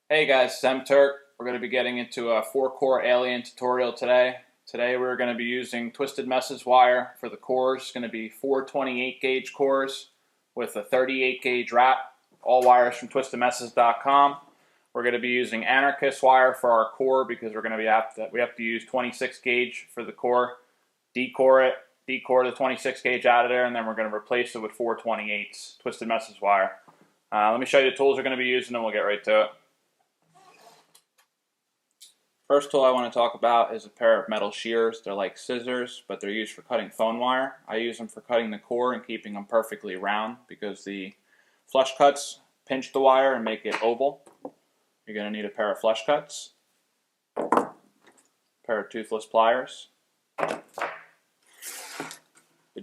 Hey guys, it's M.Terk. We're going to be getting into a 4-core alien tutorial today. Today we're going to be using Twisted Messes wire for the cores. It's going to be 428 gauge cores with a 38 gauge wrap. All wires from twistedmesses.com. We're going to be using anarchist wire for our core because we have to use 26 gauge for the core. Decore the 26 gauge out of there, and then we're going to replace it with 428s Twisted Messes wire. Let me show you the tools we're going to be using and we'll get right to it. First tool I want to talk about is a pair of metal shears. They're like scissors, but they're used for cutting phone wire. I use them for cutting the core and keeping them perfectly round because the flush cuts pinch the wire and make it oval. You're going to need a pair of flush cuts, a pair of toothless pliers, the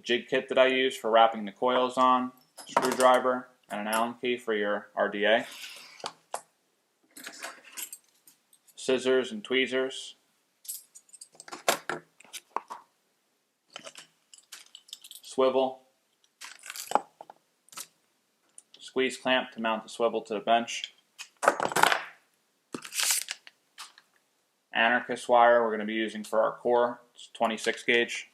jig kit that I use for wrapping the coils on, a screwdriver, and an Allen key for your RDA. Scissors and tweezers, swivel, squeeze clamp to mount the swivel to the bench, anarchist wire we're going to be using for our core. It's 26 gauge.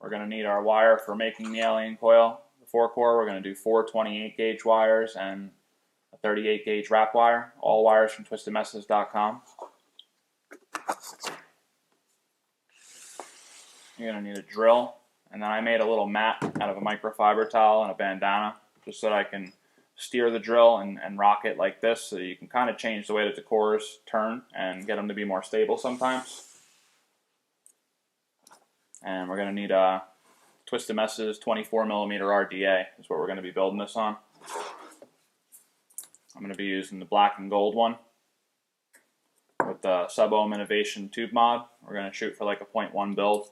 We're going to need our wire for making the alien coil. The 4-core, we're going to do 4 28 gauge wires and a 38 gauge wrap wire. All wires from twistedmesses.com. You're going to need a drill, and then I made a little mat out of a microfiber towel and a bandana just so that I can steer the drill and rock it like this, so you can kind of change the way that the cores turn and get them to be more stable sometimes. And we're going to need a Twisted Messes 24mm RDA is what we're going to be building this on. I'm going to be using the black and gold one with the Sub-Ohm Innovation tube mod. We're going to shoot for like a 0.1 build.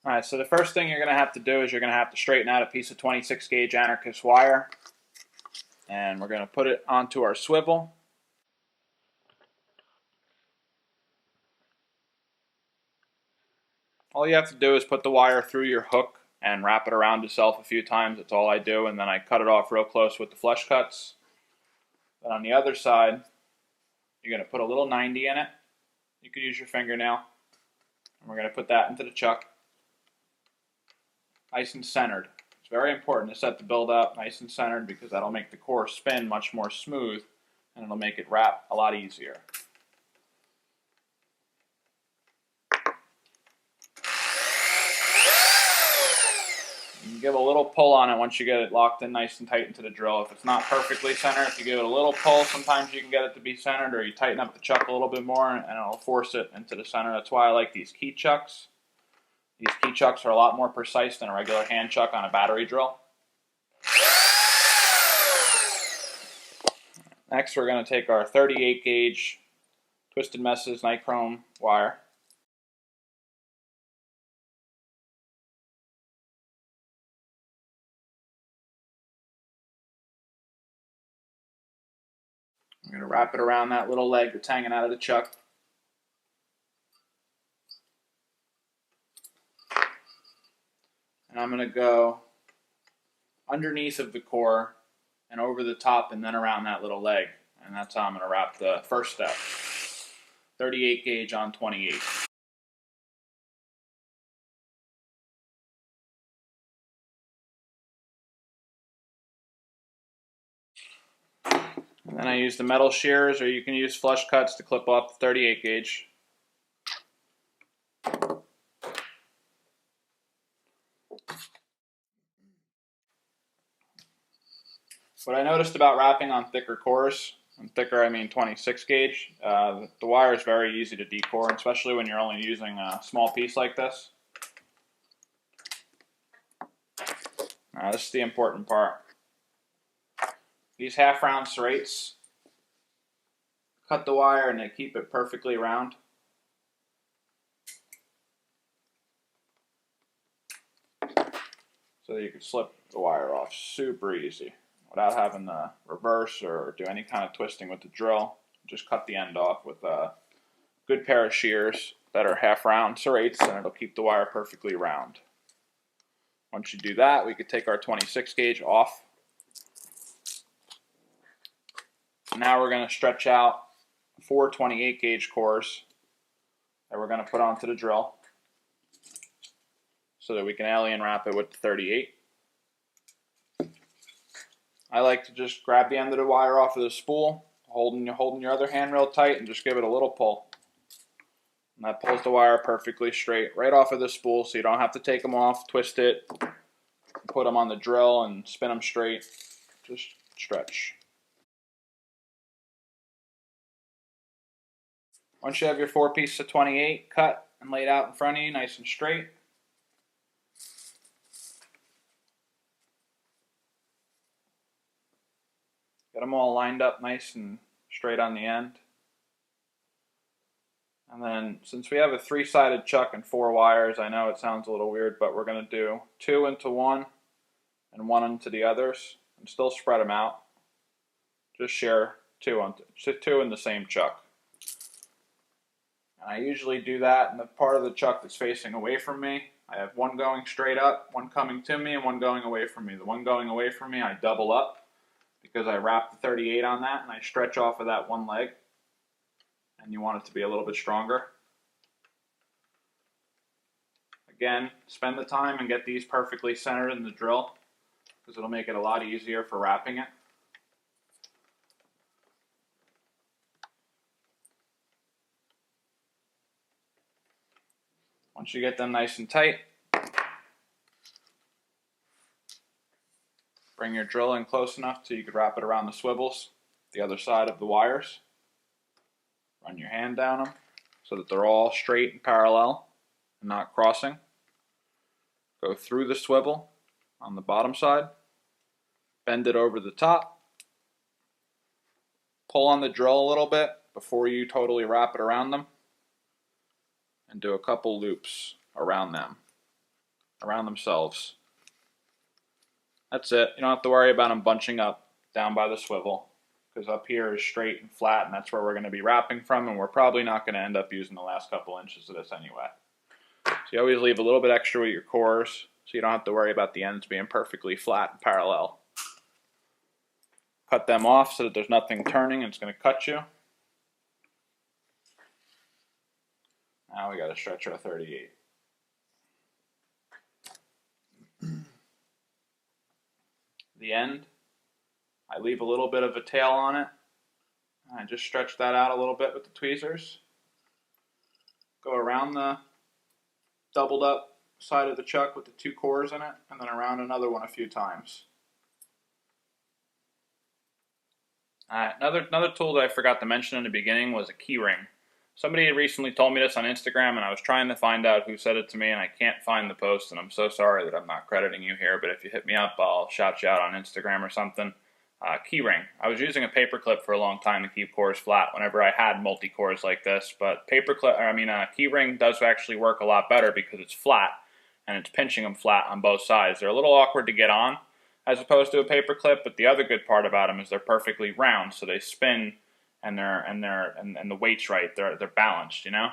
Alright, so the first thing you're going to have to do is you're going to have to straighten out a piece of 26 gauge anarchist wire. And we're going to put it onto our swivel. All you have to do is put the wire through your hook and wrap it around itself a few times. That's all I do, and then I cut it off real close with the flush cuts. Then on the other side, you're going to put a little 90 in it. You could use your fingernail. And we're going to put that into the chuck. Nice and centered. It's very important to set the build up nice and centered because that'll make the core spin much more smooth and it'll make it wrap a lot easier. You can give a little pull on it once you get it locked in nice and tight into the drill. If it's not perfectly centered, if you give it a little pull, sometimes you can get it to be centered, or you tighten up the chuck a little bit more and it'll force it into the center. That's why I like these key chucks. These key chucks are a lot more precise than a regular hand chuck on a battery drill. Next, we're going to take our 38 gauge Twisted Messes nichrome wire. I'm going to wrap it around that little leg that's hanging out of the chuck. And I'm going to go underneath of the core and over the top and then around that little leg. And that's how I'm going to wrap the first step. 38 gauge on 28. And then I use the metal shears, or you can use flush cuts to clip off the 38 gauge. What I noticed about wrapping on thicker cores, and thicker I mean 26 gauge, the wire is very easy to decore, especially when you're only using a small piece like this. Now this is the important part. These half round serrates cut the wire and they keep it perfectly round. So that you can slip the wire off super easy without having to reverse or do any kind of twisting with the drill. Just cut the end off with a good pair of shears that are half round serrates, and it'll keep the wire perfectly round. Once you do that, we could take our 26 gauge off. Now we're going to stretch out 4 28 gauge cores that we're going to put onto the drill so that we can alien wrap it with the 38. I like to just grab the end of the wire off of the spool, holding your other hand real tight, and just give it a little pull. And that pulls the wire perfectly straight right off of the spool, so you don't have to take them off, twist it, put them on the drill, and spin them straight. Just stretch. Once you have your 4 pieces of 28 cut and laid out in front of you, nice and straight, get them all lined up nice and straight on the end. And then, since we have a 3-sided chuck and 4 wires, I know it sounds a little weird, but we're going to do 2 into one and 1 into the others, and still spread them out. Just share 2 in the same chuck. And I usually do that in the part of the chuck that's facing away from me. I have one going straight up, one coming to me, and one going away from me. The one going away from me, I double up because I wrap the 38 on that, and I stretch off of that one leg. And you want it to be a little bit stronger. Again, spend the time and get these perfectly centered in the drill because it'll make it a lot easier for wrapping it. Once you get them nice and tight, bring your drill in close enough so you can wrap it around the swivels, the other side of the wires. Run your hand down them so that they're all straight and parallel and not crossing. Go through the swivel on the bottom side, bend it over the top, pull on the drill a little bit before you totally wrap it around them, and do a couple loops around themselves. That's it. You don't have to worry about them bunching up down by the swivel, because up here is straight and flat, and that's where we're going to be wrapping from, and we're probably not going to end up using the last couple inches of this anyway. So you always leave a little bit extra with your cores, so you don't have to worry about the ends being perfectly flat and parallel. Cut them off so that there's nothing turning and it's going to cut you. Now we got to stretch our 38. The end, I leave a little bit of a tail on it. I just stretch that out a little bit with the tweezers. Go around the doubled up side of the chuck with the 2 cores in it, and then around another one a few times. Another tool that I forgot to mention in the beginning was a key ring. Somebody had recently told me this on Instagram, and I was trying to find out who said it to me, and I can't find the post, and I'm so sorry that I'm not crediting you here, but if you hit me up, I'll shout you out on Instagram or something. Key ring. I was using a paper clip for a long time to keep cores flat whenever I had multi-cores like this, but key ring does actually work a lot better because it's flat, and it's pinching them flat on both sides. They're a little awkward to get on as opposed to a paper clip, but the other good part about them is they're perfectly round, so they spin and the weight's right. They're balanced, you know?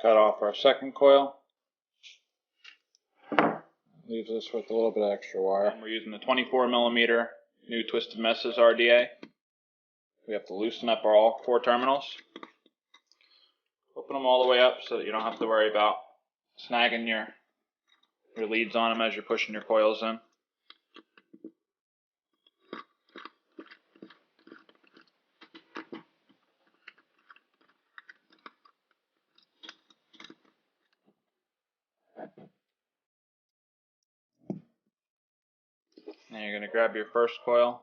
Cut off our second coil. Leaves us with a little bit of extra wire. And we're using the 24mm new Twisted Messes RDA. We have to loosen up all 4 terminals. Open them all the way up so that you don't have to worry about snagging your leads on them as you're pushing your coils in. Now you're going to grab your first coil.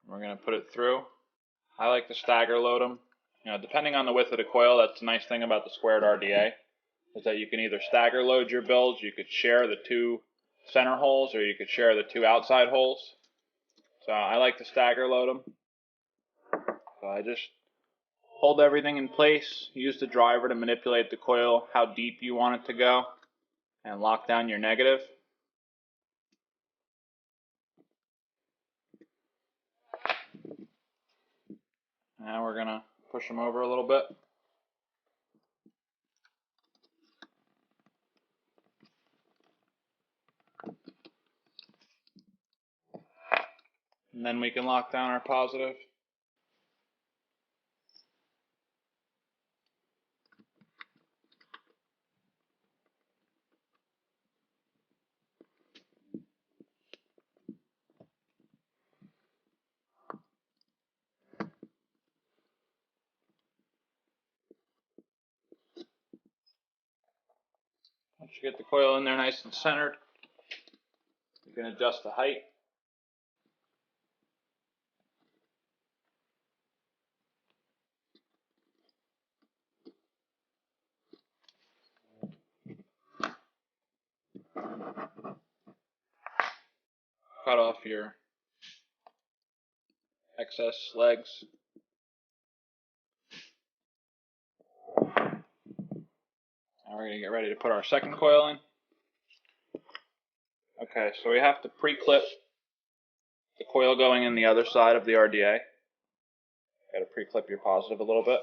We're going to put it through. I like to stagger load them. You know, depending on the width of the coil, that's the nice thing about the squared RDA, is that you can either stagger load your builds, you could share the 2 center holes, or you could share the 2 outside holes. So I like to stagger load them. So I just hold everything in place, use the driver to manipulate the coil how deep you want it to go, and lock down your negative. Now we're going to push them over a little bit. And then we can lock down our positive. Once you get the coil in there nice and centered, you can adjust the height. Cut off your excess legs. Now we're going to get ready to put our second coil in. Okay, so we have to pre-clip the coil going in the other side of the RDA. Got to pre-clip your positive a little bit.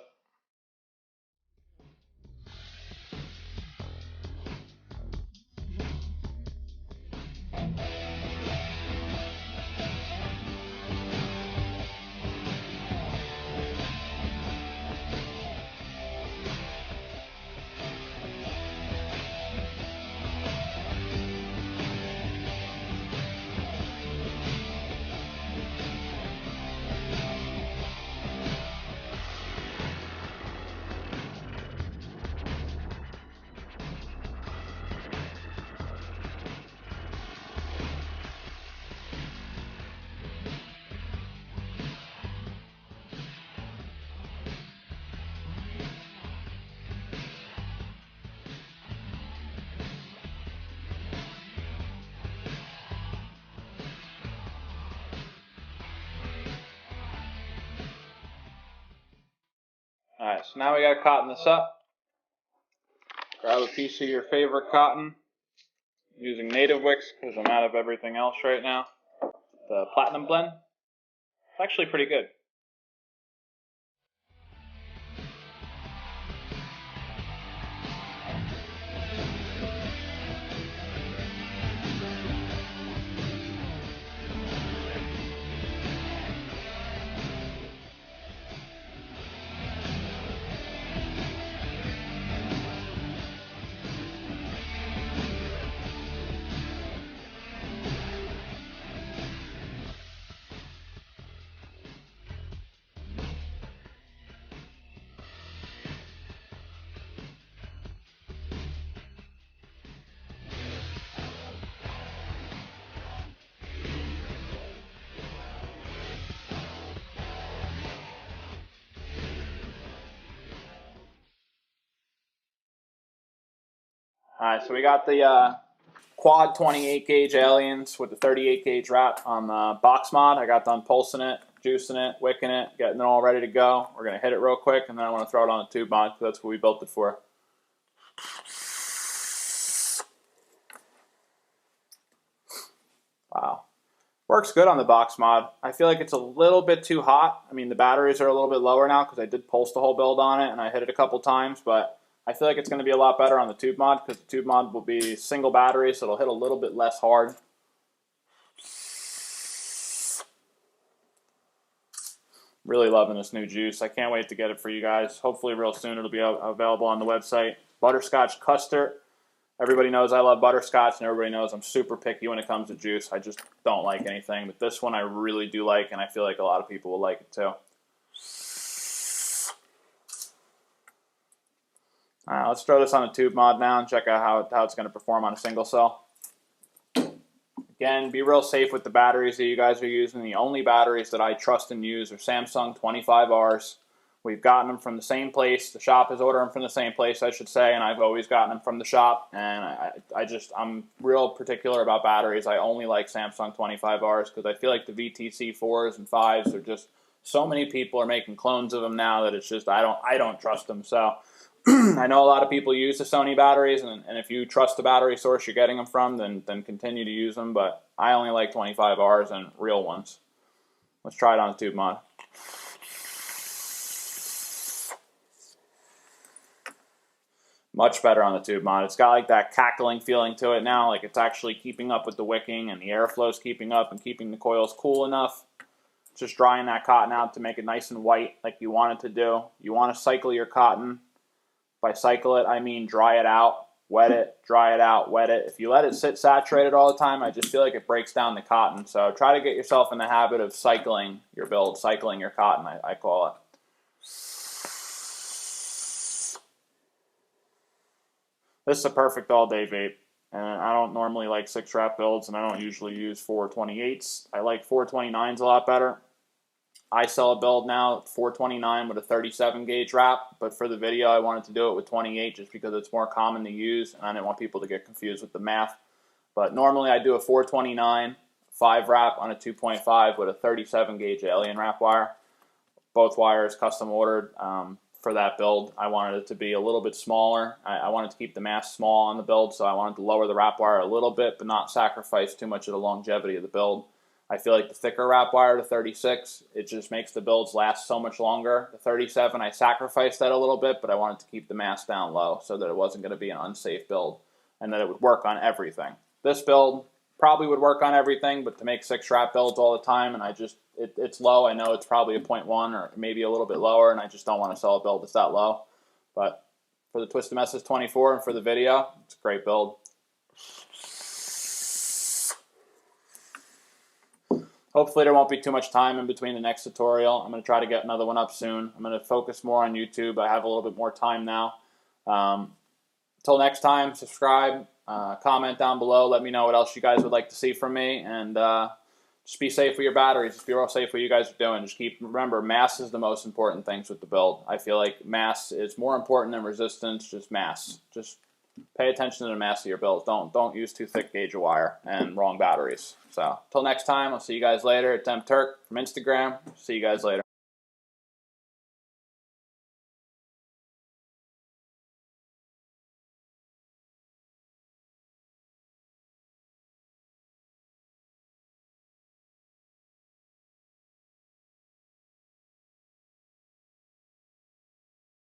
Alright, so now we got to cotton this up. Grab a piece of your favorite cotton. I'm using native wicks because I'm out of everything else right now. The platinum blend. It's actually pretty good. Alright, so we got the quad 28 gauge aliens with the 38 gauge rat on the box mod. I got done pulsing it, juicing it, wicking it, getting it all ready to go. We're going to hit it real quick, and then I want to throw it on a tube mod because that's what we built it for. Wow. Works good on the box mod. I feel like it's a little bit too hot. I mean, the batteries are a little bit lower now because I did pulse the whole build on it and I hit it a couple times, but I feel like it's going to be a lot better on the tube mod because the tube mod will be single battery, so it'll hit a little bit less hard. Really loving this new juice. I can't wait to get it for you guys. Hopefully real soon it'll be available on the website. Butterscotch custard. Everybody knows I love butterscotch, and everybody knows I'm super picky when it comes to juice. I just don't like anything. But this one I really do like, and I feel like a lot of people will like it too. Let's throw this on a tube mod now and check out how it's going to perform on a single cell. Again, be real safe with the batteries that you guys are using. The only batteries that I trust and use are Samsung 25Rs. We've gotten them from the same place. The shop is ordering them from the same place, I should say, and I've always gotten them from the shop. And I'm real particular about batteries. I only like Samsung 25Rs because I feel like the VTC 4s and 5s are just, so many people are making clones of them now that it's just, I don't trust them. So I know a lot of people use the Sony batteries, and if you trust the battery source you're getting them from, then continue to use them, but I only like 25Rs and real ones. Let's try it on the tube mod. Much better on the tube mod. It's got like that cackling feeling to it now, like it's actually keeping up with the wicking and the airflow's keeping up and keeping the coils cool enough. Just drying that cotton out to make it nice and white like you want it to do. You want to cycle your cotton. By cycle it, I mean dry it out, wet it, dry it out, wet it. If you let it sit saturated all the time, I just feel like it breaks down the cotton. So try to get yourself in the habit of cycling your build, cycling your cotton, I call it. This is a perfect all-day vape. And I don't normally like 6-wrap builds, and I don't usually use 428s. I like 429s a lot better. I sell a build now, 429 with a 37 gauge wrap, but for the video I wanted to do it with 28 just because it's more common to use, and I didn't want people to get confused with the math. But normally I do a 429 5 wrap on a 2.5 with a 37 gauge alien wrap wire. Both wires custom ordered for that build. I wanted it to be a little bit smaller. I wanted to keep the mass small on the build, so I wanted to lower the wrap wire a little bit, but not sacrifice too much of the longevity of the build. I feel like the thicker wrap wire, the 36, it just makes the builds last so much longer. The 37, I sacrificed that a little bit, but I wanted to keep the mass down low so that it wasn't going to be an unsafe build and that it would work on everything. This build probably would work on everything, but to make 6-wrap builds all the time, and it's low. I know it's probably a 0.1 or maybe a little bit lower, and I just don't want to sell a build that's that low. But for the Twisted Messes 24 and for the video, it's a great build. Hopefully there won't be too much time in between the next tutorial. I'm going to try to get another one up soon. I'm going to focus more on YouTube. I have a little bit more time now. Until next time, subscribe, comment down below. Let me know what else you guys would like to see from me. And just be safe with your batteries. Just be real safe what you guys are doing. Just remember, mass is the most important things with the build. I feel like mass is more important than resistance, just mass. Just pay attention to the mass of your builds. Don't use too thick gauge of wire and wrong batteries. So, till next time, I'll see you guys later. It's M.Terk from Instagram. See you guys later.